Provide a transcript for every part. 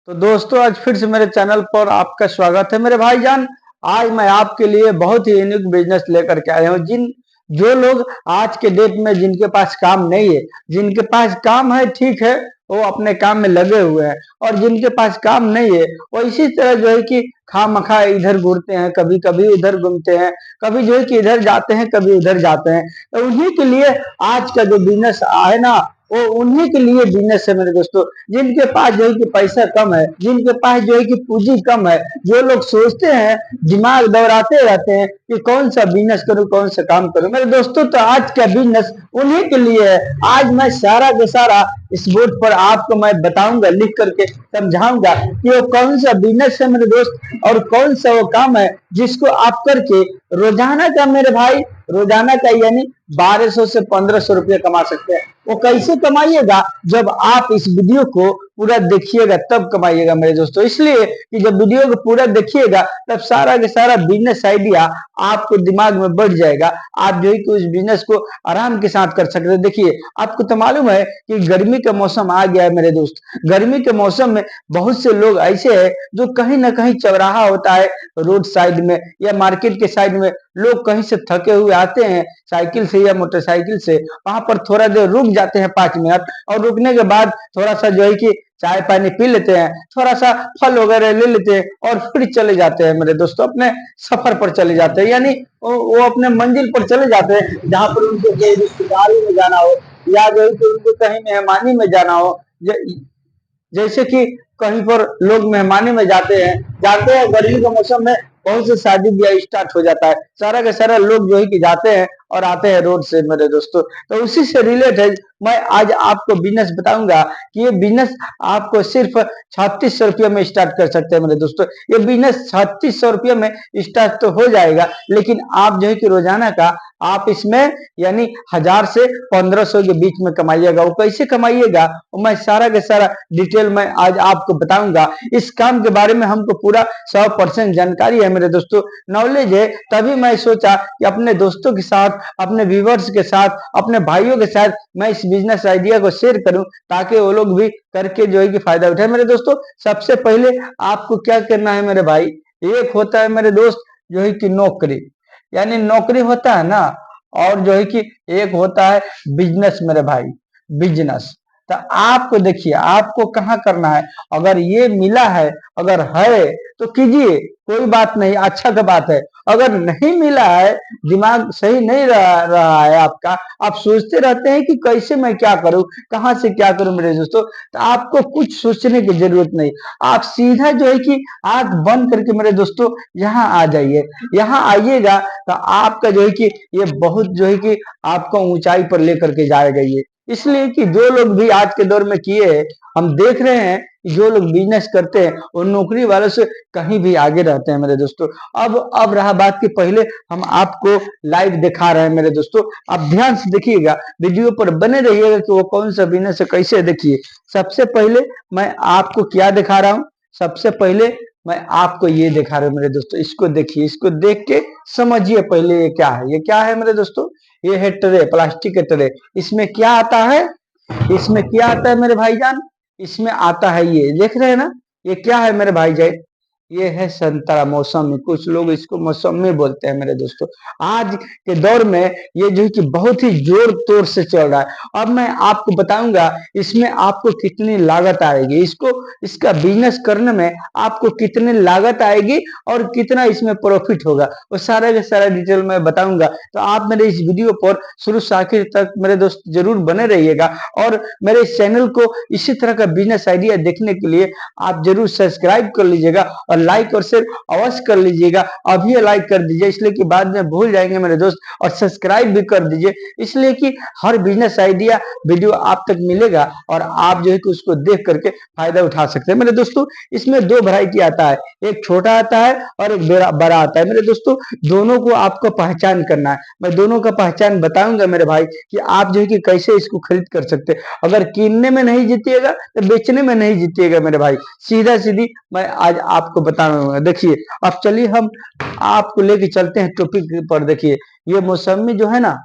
तो दोस्तों आज फिर से मेरे चैनल पर आपका स्वागत है मेरे भाईजान। आज मैं आपके लिए बहुत ही यूनिक बिजनेस लेकर के आया हूँ। जो लोग आज के डेट में जिनके पास काम नहीं है, जिनके पास काम है ठीक है, वो अपने काम में लगे हुए हैं, और जिनके पास काम नहीं है वो इसी तरह जो है कि खामखा इधर घूरते हैं, कभी कभी इधर घूमते हैं, कभी जो है कि इधर जाते हैं, कभी उधर जाते हैं। तो उन्हीं के लिए आज का जो बिजनेस है ना, वो उन्हीं के लिए बिजनेस है मेरे दोस्तों। जिनके पास जो है कि पैसा कम है, जिनके पास जो है कि पूंजी कम है, जो लोग सोचते हैं, दिमाग दौड़ाते रहते हैं कि कौन सा बिजनेस करूं, कौन सा काम करूं, मेरे दोस्तों तो आज का बिजनेस उन्हीं के लिए है। आज मैं सारा के सारा इस बोर्ड पर आपको मैं बताऊंगा, लिख करके समझाऊंगा कि वो कौन सा बिजनेस है मेरे दोस्त, और कौन सा वो काम है जिसको आप करके रोजाना का मेरे भाई, रोजाना का यानी 1200 से 1500 रुपये कमा सकते हैं। वो कैसे कमाइएगा, जब आप इस वीडियो को पूरा देखिएगा तब कमाइएगा मेरे दोस्तों। इसलिए कि जब वीडियो को पूरा देखिएगा तब सारा का सारा बिजनेस आइडिया आपको दिमाग में बढ़ जाएगा। आप जो है कि उस बिजनेस को आराम के साथ कर सकते हैं। देखिए, आपको तो मालूम है कि गर्मी का मौसम आ गया है मेरे दोस्त। गर्मी के मौसम में बहुत से लोग ऐसे हैं जो कहीं ना कहीं चौराहा होता है, रोड साइड में या मार्केट के साइड में, लोग कहीं से थके हुए आते हैं साइकिल से या मोटरसाइकिल से, वहां पर थोड़ा देर रुक जाते हैं 5 मिनट, और रुकने के बाद थोड़ा सा जो है कि चाय पानी पी लेते हैं, थोड़ा सा फल वगैरह ले लेते हैं और फिर चले जाते हैं मेरे दोस्तों, अपने सफर पर चले जाते हैं। यानी वो अपने मंजिल पर चले जाते हैं, जहां पर उनको कहीं रिश्तेदारी में जाना हो, या जो है कि उनको कहीं मेहमानी में जाना हो। जैसे कि कहीं पर लोग मेहमानी में जाते हैं गर्मी के मौसम में बहुत से शादी ब्याह स्टार्ट हो जाता है, सारा का सारा लोग जो है कि जाते हैं और आते हैं रोड से मेरे दोस्तों। तो उसी से रिलेटेड मैं आज आपको बिजनेस बताऊंगा कि ये बिजनेस आपको सिर्फ 3600 रुपये में स्टार्ट कर सकते हैं मेरे दोस्तों। ये बिजनेस 3600 रुपये में स्टार्ट तो हो जाएगा, लेकिन आप जो है कि रोजाना का आप इसमें यानी 1000 से 1500 के बीच में कमाइएगा। वो कैसे कमाइएगा मैं सारा के सारा डिटेल में आज आपको बताऊंगा। इस काम के बारे में हमको पूरा 100% जानकारी है मेरे दोस्तों, नॉलेज है। तभी मैं सोचा कि अपने दोस्तों के साथ, अपने व्यूवर्स के साथ, अपने भाइयों के साथ मैं इस बिजनेस आइडिया को शेयर करूं, ताकि वो लोग भी करके जो है कि फायदा उठाए मेरे दोस्तों। सबसे पहले आपको क्या करना है मेरे भाई, एक होता है मेरे दोस्त जो है कि नौकरी, यानी नौकरी होता है ना, और जो है कि एक होता है बिजनेस मेरे भाई, बिजनेस। तो आपको देखिए आपको कहाँ करना है। अगर ये मिला है, अगर है तो कीजिए, कोई बात नहीं, अच्छा का बात है। अगर नहीं मिला है, दिमाग सही नहीं रहा है आपका, आप सोचते रहते हैं कि कैसे मैं क्या करूं, कहां से क्या करूं मेरे दोस्तों, तो आपको कुछ सोचने की जरूरत नहीं। आप सीधा जो है कि आंख बंद करके मेरे दोस्तों यहाँ आ जाइए। यहाँ आइएगा तो आपका जो है कि ये बहुत जो है कि आपको ऊंचाई पर लेकर के जाएगा ये। इसलिए कि जो लोग भी आज के दौर में किए हैं, हम देख रहे हैं कि जो लोग बिजनेस करते हैं वो नौकरी वालों से कहीं भी आगे रहते हैं मेरे दोस्तों। अब रहा बात कि पहले हम आपको लाइव दिखा रहे हैं मेरे दोस्तों, आप ध्यान से देखिएगा, वीडियो पर बने रहिएगा कि वो कौन सा बिजनेस है, कैसे। देखिए, सबसे पहले मैं आपको क्या दिखा रहा हूँ, सबसे पहले मैं आपको ये दिखा रहा हूँ मेरे दोस्तों। इसको देखिए, इसको देख के समझिए पहले ये क्या है। ये क्या है मेरे दोस्तों, ये है ट्रे, प्लास्टिक के ट्रे। इसमें क्या आता है, इसमें क्या आता है मेरे भाईजान, इसमें आता है ये, देख रहे हैं ना, ये क्या है मेरे भाईजान, ये है संतरा, मौसमी। कुछ लोग इसको मौसमी बोलते हैं मेरे दोस्तों। आज के दौर में ये जो है कि बहुत ही जोर तोर से चल रहा है। अब मैं आपको बताऊंगा इसमें आपको कितनी लागत आएगी, इसको, इसका बिजनेस करने में आपको कितनी लागत आएगी और कितना इसमें प्रॉफिट होगा, वो सारा का सारा डिटेल में बताऊंगा। तो आप मेरे इस वीडियो पर शुरू से आखिर तक मेरे दोस्त जरूर बने रहिएगा, और मेरे इस चैनल को इसी तरह का बिजनेस आइडिया देखने के लिए आप जरूर सब्सक्राइब कर लीजिएगा, और लाइक और शेयर अवश्य कर लीजिएगा। अभी लाइक कर दीजिए, इसलिए कि बाद में भूल जाएंगे मेरे दोस्त, और सब्सक्राइब भी कर दीजिए, इसलिए कि हर बिजनेस आइडिया वीडियो आप तक मिलेगा और आप जो है कि उसको देख करके फायदा उठा सकते हैं मेरे दोस्तों। इसमें दो वैरायटी आता है, एक छोटा आता है और एक बड़ा आता है मेरे दोस्तों। दोनों को आपको पहचान करना है, मैं दोनों का पहचान बताऊंगा मेरे भाई, कि आप जो है कि कैसे इसको खरीद कर सकते हैं। अगर कीनने में नहीं जीतिएगा तो बेचने में नहीं जीतिएगा मेरे भाई, सीधा सीधी मैं आज आपको बताऊंगा। देखिए, अब चलिए हम आपको लेके चलते हैं टॉपिक पर। देखिए, ये मौसमी जो है ना,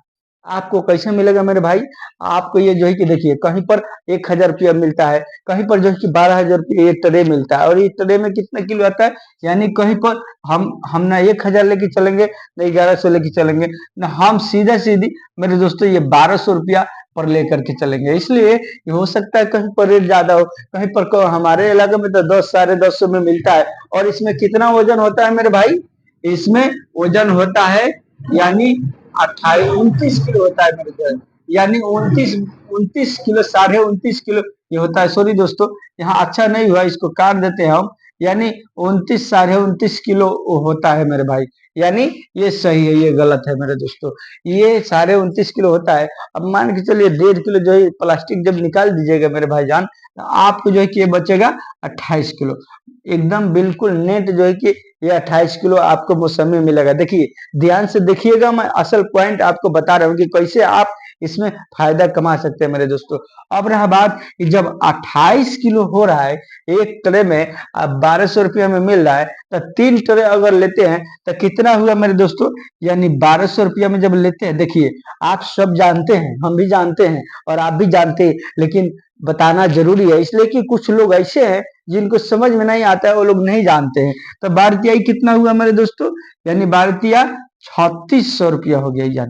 आपको कैसे मिलेगा मेरे भाई? आपको ये जो है कि देखिए कहीं पर 1000 रुपया मिलता है, कहीं पर जो है कि 12,000 रुपये एक ट्रे मिलता है, और इस ट्रे में कितना किलो आता है? यानी कहीं पर हम ना 1000 लेके चलेंगे, ना 1100 लेके चलेंगे, ना हम सीधा सीधी मेरे दोस्तों ये 1200 रुपया पर लेकर के चलेंगे। इसलिए ये हो सकता है कहीं पर रेट ज्यादा हो, कहीं पर हमारे इलाके में तो 10 10.5 में मिलता है। और इसमें कितना वजन होता है मेरे भाई? इसमें वजन होता है यानी 28 29 किलो होता है मेरे ख्याल, यानी 29 29 किलो, 29.5 किलो ये होता है। सॉरी दोस्तों, यहाँ अच्छा नहीं हुआ, इसको काट देते हैं हम। यानी 29 29.5 किलो होता है मेरे भाई। यानी ये सही है, ये गलत है मेरे दोस्तों। ये 29.5 किलो होता है। अब मान के चलिए 1.5 किलो जो है प्लास्टिक जब निकाल दीजिएगा मेरे भाईजान, तो आपको जो है कि ये बचेगा 28 किलो। एकदम बिल्कुल नेट जो है कि ये 28 किलो आपको मौसमी मिलेगा। देखिए ध्यान से देखिएगा, मैं असल पॉइंट आपको बता रहा हूँ कि कैसे आप इसमें फायदा कमा सकते हैं मेरे दोस्तों। अब रहा बात कि जब 28 किलो हो रहा है, एक ट्रे में 1200 रुपया में मिल रहा है, तो 3 ट्रे अगर लेते हैं तो कितना हुआ मेरे दोस्तों? यानी 1200 रुपया में जब लेते हैं, देखिए आप सब जानते हैं, हम भी जानते हैं और आप भी जानते हैं, लेकिन बताना जरूरी है इसलिए कि कुछ लोग ऐसे हैं जिनको समझ में नहीं आता है, वो लोग नहीं जानते हैं। तो भारतीय कितना हुआ मेरे दोस्तों? यानी भारतीय 3600 रुपया हो गया।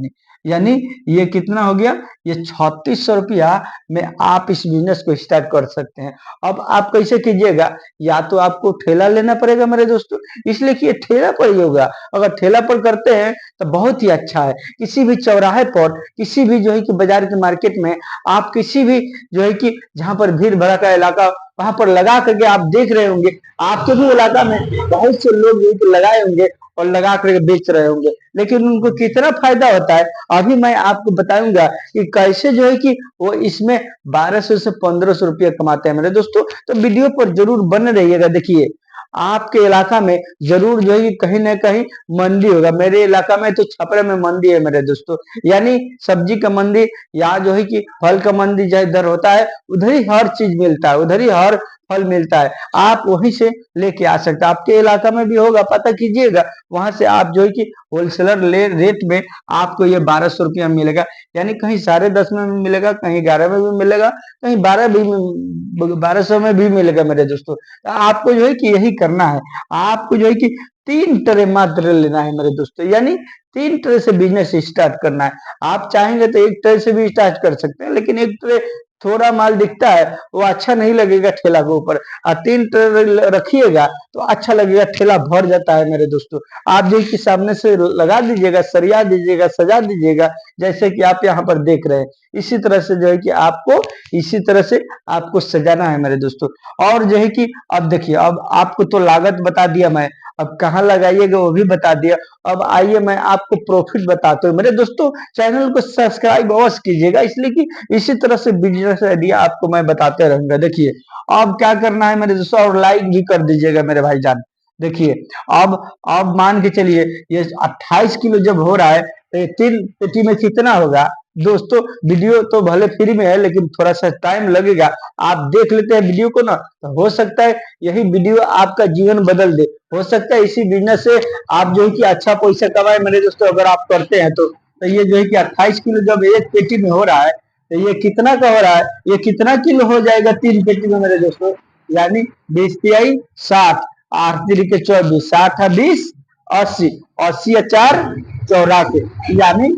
यानी ये कितना हो गया? ये 3600 रुपया में आप इस बिजनेस को स्टार्ट कर सकते हैं। अब आप कैसे कीजिएगा? या तो आपको ठेला लेना पड़ेगा मेरे दोस्तों, इसलिए कि ये ठेला पर ही होगा। अगर ठेला पर करते हैं तो बहुत ही अच्छा है। किसी भी चौराहे पर, किसी भी जो है कि बाजार के मार्केट में, आप किसी भी जो है कि जहां पर भीड़ भड़का इलाका, वहां पर लगा करके आप देख रहे होंगे, आपके भी इलाका में बहुत से लोग जो है कि लगाए होंगे और लगा करके बेच रहे होंगे, लेकिन उनको कितना फायदा होता है अभी मैं आपको बताऊंगा कि कैसे जो है कि वो इसमें 1200 से 1500 रुपया कमाते हैं मेरे दोस्तों। तो वीडियो पर जरूर बने रहिएगा। देखिए आपके इलाका में जरूर जो है कि कहीं ना कहीं मंडी होगा। मेरे इलाका में तो छपरा में मंडी है मेरे दोस्तों, यानी सब्जी का मंडी, या जो है कि फल का मंडी जहाँ इधर होता है, उधर ही हर चीज मिलता है, उधर ही हर फल मिलता है। आप वहीं से लेके आ सकते हैं। आपके इलाका में भी होगा, पता कीजिएगा, वहां से आप जो है कि होलसेलर रेट में आपको ये 1200 रुपया मिलेगा। यानी कहीं 10.5 में भी मिलेगा, कहीं 11 में भी मिलेगा, कहीं 1200 में भी मिलेगा मेरे दोस्तों। तो आपको जो है कि यही करना है, आपको जो है कि 3 ट्रे मात्र लेना है मेरे दोस्तों। यानी 3 ट्रे से बिजनेस स्टार्ट करना है। आप चाहेंगे तो 1 ट्रे से भी स्टार्ट कर सकते हैं, लेकिन 1 ट्रे थोड़ा माल दिखता है, वो अच्छा नहीं लगेगा ठेला के ऊपर। और 3 ट्रे रखिएगा तो अच्छा लगेगा, ठेला भर जाता है मेरे दोस्तों। आप जो कि सामने से लगा दीजिएगा, सरिया दीजिएगा, सजा दीजिएगा, जैसे कि आप यहाँ पर देख रहे हैं। इसी तरह से जो है कि आपको इसी तरह से आपको सजाना है मेरे दोस्तों। और जो है कि अब देखिए, अब आपको तो लागत बता दिया मैं, अब कहाँ लगाइएगा वो भी बता दिया। अब आइए मैं आपको प्रॉफिट बताता हूँ मेरे दोस्तों। चैनल को सब्सक्राइब अवश्य कीजिएगा, इसलिए कि इसी तरह से बिजनेस आइडिया आपको मैं बताते रहूंगा। देखिए अब क्या करना है मेरे दोस्तों, और लाइक भी कर दीजिएगा मेरे भाईजान। देखिए अब अब मान के चलिए ये 28 किलो जब हो रहा है, तो ये 3 पेटी में कितना होगा दोस्तों? वीडियो तो भले फ्री में है, लेकिन थोड़ा सा टाइम लगेगा। आप देख लेते हैं वीडियो को ना, तो हो सकता है यही वीडियो आपका जीवन बदल दे। हो सकता है इसी बिजनेस से आप जो है कि अच्छा पैसा कमाए मेरे दोस्तों, अगर आप करते हैं तो ये जो है कि 28 किलो जब एक पेटी में हो रहा है, तो ये कितना का हो रहा है? ये कितना किलो हो जाएगा 3 पेटी में मेरे दोस्तों? यानी 20 × 3 = 60, 8 × 3 = 24, 60 × 20 = 80, 80 या 4 = 84, यानी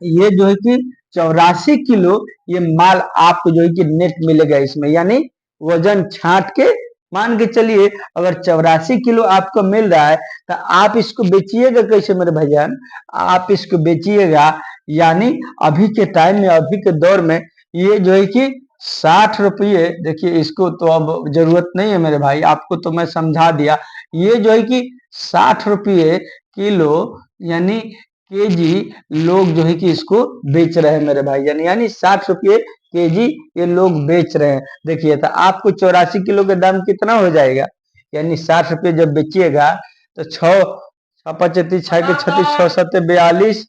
ये जो है कि 84 किलो ये माल आपको जो है कि नेट मिलेगा इसमें। यानी वजन छांट के मान के चलिए, अगर 84 किलो आपको मिल रहा है, तो आप इसको बेचिएगा कैसे मेरे भैया? आप इसको बेचिएगा यानी अभी के टाइम में, अभी के दौर में ये जो है कि 60 रुपये, देखिए इसको तो अब जरूरत नहीं है मेरे भाई, आपको तो मैं समझा दिया। ये जो है कि 60 रुपये किलो, यानी केजी, लोग जो है कि इसको बेच रहे हैं मेरे भाई। यानी 60 रुपये केजी ये लोग बेच रहे हैं। देखिए तो आपको 84 किलो का दाम कितना हो जाएगा? यानी 60 रुपये जब बेचिएगा, तो 6 6 × 5 = 36, 6 × 7 = 42,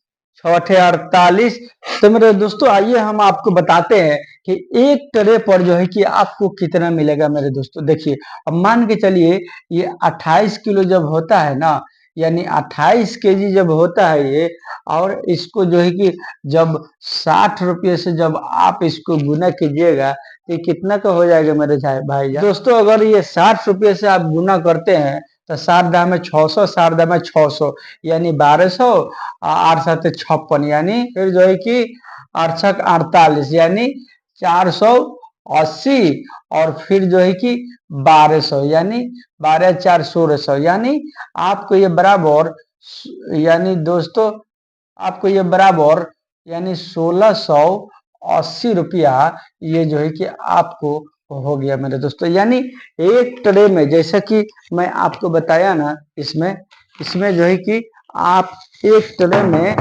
6 × 8 = 48। तो मेरे दोस्तों आइए हम आपको बताते हैं कि एक ट्रे पर जो है कि आपको कितना मिलेगा मेरे दोस्तों। देखिए अब मान के चलिए ये 28 किलो जब होता है ना, यानी 28 केजी जब होता है ये, और इसको जो है कि जब 60 रुपये से जब आप इसको गुना कीजिएगा तो ये कितना का हो जाएगा मेरे भाई जान। दोस्तों अगर ये 60 रुपये से आप गुना करते हैं तो 60 दाम में 600, 60 दाम में 600 यानी 1200, 8 7 56 यानी फिर जो है कि 8 48 यानी 480, और फिर जो है कि 1200 यानी 12 4 1600, यानी आपको ये बराबर, यानी दोस्तों आपको ये बराबर यानी 1680 रुपया ये जो है कि आपको हो गया मेरे दोस्तों। यानी एक ट्रे में, जैसा कि मैं आपको बताया ना, इसमें इसमें जो है कि आप एक ट्रे में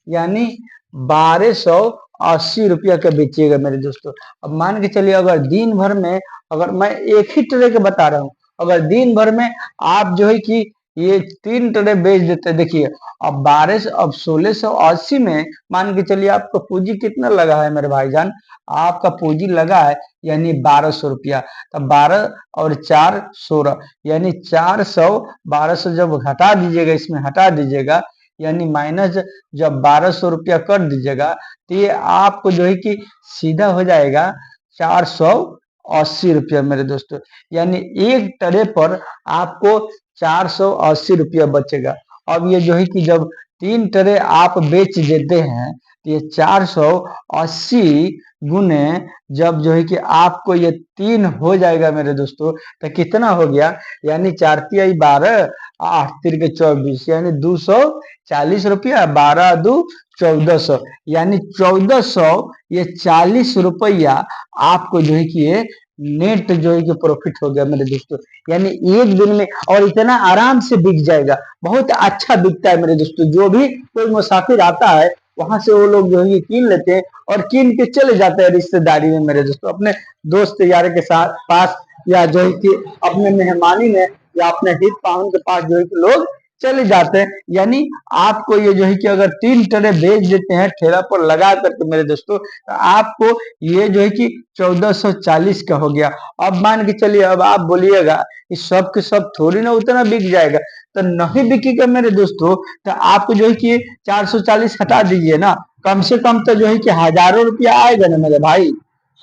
यानी 1280 रुपया का बेचिएगा मेरे दोस्तों। अब मान के चलिए अगर दिन भर में, अगर मैं एक ही ट्रे के बता रहा हूँ, अगर दिन भर में आप जो है कि ये 3 ट्रे बेच देते, देखिए अब 1200, अब 1680 में मान के चलिए आपका पूंजी कितना लगा है मेरे भाईजान, आपका पूंजी लगा है यानी 1200 रुपया। तो 12 और 4 16 यानी 400, 1200 जब हटा दीजिएगा, इसमें हटा दीजिएगा यानी माइनस जब 1200 रुपया कर दीजिएगा तो ये आपको जो है कि सीधा हो जाएगा 480 रुपया मेरे दोस्तों। यानी एक ट्रे पर आपको 480 रुपया बचेगा। अब ये जो है कि जब 3 ट्रे आप बेच देते हैं तो ये 480 गुने जब जो है कि आपको ये 3 हो जाएगा मेरे दोस्तों, तो कितना हो गया, यानी 4 तिहाई 12, 8 तिरके 24 यानी 240 रुपया, 12 2 1400 यानी 1400 ये 40 रुपया आपको जो है कि ये नेट जो है कि प्रॉफिट हो गया मेरे दोस्तों। यानी एक दिन में, और इतना आराम से बिक जाएगा, बहुत अच्छा बिकता है मेरे दोस्तों। जो भी कोई मुसाफिर आता है वहां से वो लोग जो है कि कीन लेते हैं और कीन के चले जाते हैं रिश्तेदारी में मेरे दोस्तों, अपने दोस्त यार के साथ पास, या जो है कि अपने मेहमानी में, या अपने हित पाहुन के पास जो है कि लोग चले जाते हैं। यानी आपको ये जो है कि अगर 3 ट्रे बेच देते हैं ठेला पर लगा करके मेरे दोस्तों, तो आपको ये जो है कि 1440 का हो गया। अब मान के चलिए, अब आप बोलिएगा इस सब के सब थोड़ी ना उतना बिक जाएगा, तो नहीं बिकेगा मेरे दोस्तों। तो आपको जो है कि 440 हटा दीजिए ना, कम से कम तो जो है कि हजारों रुपया आएगा ना मेरे भाई,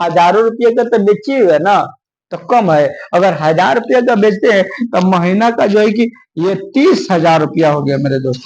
हजारों रुपये का तो बेचिएगा ना, तो कम है। अगर 1000 रुपया का बेचते हैं तो महीना का जो है कि ये 30,000 रुपया हो गया मेरे दोस्त,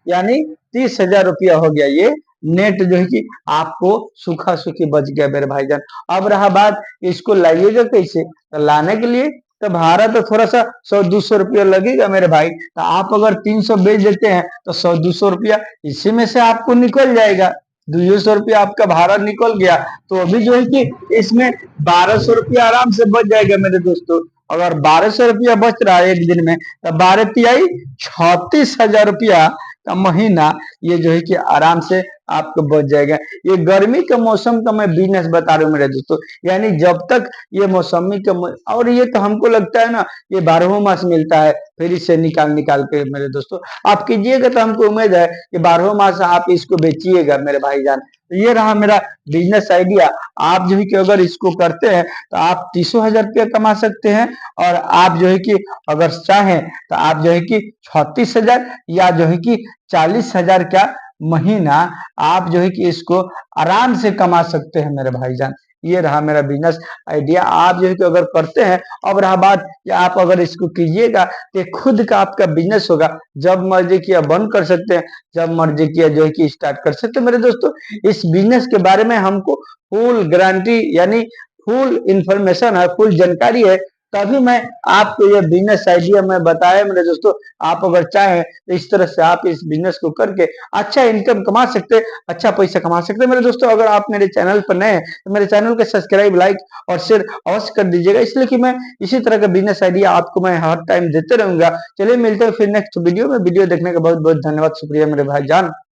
यानी 30,000 रुपया हो गया ये नेट जो है कि आपको सूखा सूखी बच गया मेरे भाईजान। अब रहा बात इसको लाइएगा कैसे, तो लाने के लिए तो भाड़ा तो थोड़ा सा 100-200 रुपया लगेगा मेरे भाई। तो आप अगर 300 बेच देते हैं तो 100-200 रुपया इसी में से आपको निकल जाएगा, 200 रुपया आपका भाड़ा निकल गया। तो अभी जो है कि इसमें 1200 रुपया आराम से बच जाएगा मेरे दोस्तों। अगर 1200 रुपया बच रहा है एक दिन में, तो 12 तिहाई 36,000 रुपया का महीना ये जो है कि आराम से आपको बच जाएगा। ये गर्मी के मौसम का मैं बिजनेस बता रहा हूँ मेरे दोस्तों। यानी जब तक ये मौसमी का और ये तो हमको लगता है ना ये 12 मास मिलता है, फिर इसे निकाल निकाल के मेरे दोस्तों आप कीजिएगा, तो हमको उम्मीद है कि 12 मास आप इसको बेचिएगा मेरे भाईजान। तो ये रहा मेरा बिजनेस आइडिया। आप जो है कि अगर इसको करते हैं तो आप 30,000 रुपया कमा सकते हैं, और आप जो है कि अगर चाहें तो आप जो है कि 36,000 या जो है कि 40,000 का महीना आप जो है कि इसको आराम से कमा सकते हैं मेरे भाईजान। ये रहा मेरा बिजनेस आइडिया, आप जो है कि अगर करते हैं। अब रहा बात कि आप अगर इसको कीजिएगा तो खुद का आपका बिजनेस होगा, जब मर्जी किया बंद कर सकते हैं, जब मर्जी किया जो है कि स्टार्ट कर सकते हैं मेरे दोस्तों। इस बिजनेस के बारे में हमको फुल गारंटी यानी फुल इंफॉर्मेशन है, फुल जानकारी है, तभी मैं आपको ये बिजनेस आइडिया मैं बताया मेरे दोस्तों। आप अगर चाहें तो इस तरह से आप इस बिजनेस को करके अच्छा इनकम कमा सकते, अच्छा पैसा कमा सकते मेरे दोस्तों। अगर आप मेरे चैनल पर नए हैं तो मेरे चैनल को सब्सक्राइब, लाइक और शेयर अवश्य कर दीजिएगा, इसलिए कि मैं इसी तरह का बिजनेस आइडिया आपको मैं हर टाइम देते रहूंगा। चलिए मिलते हैं फिर नेक्स्ट वीडियो में। वीडियो देखने का बहुत बहुत धन्यवाद, शुक्रिया मेरे भाईजान।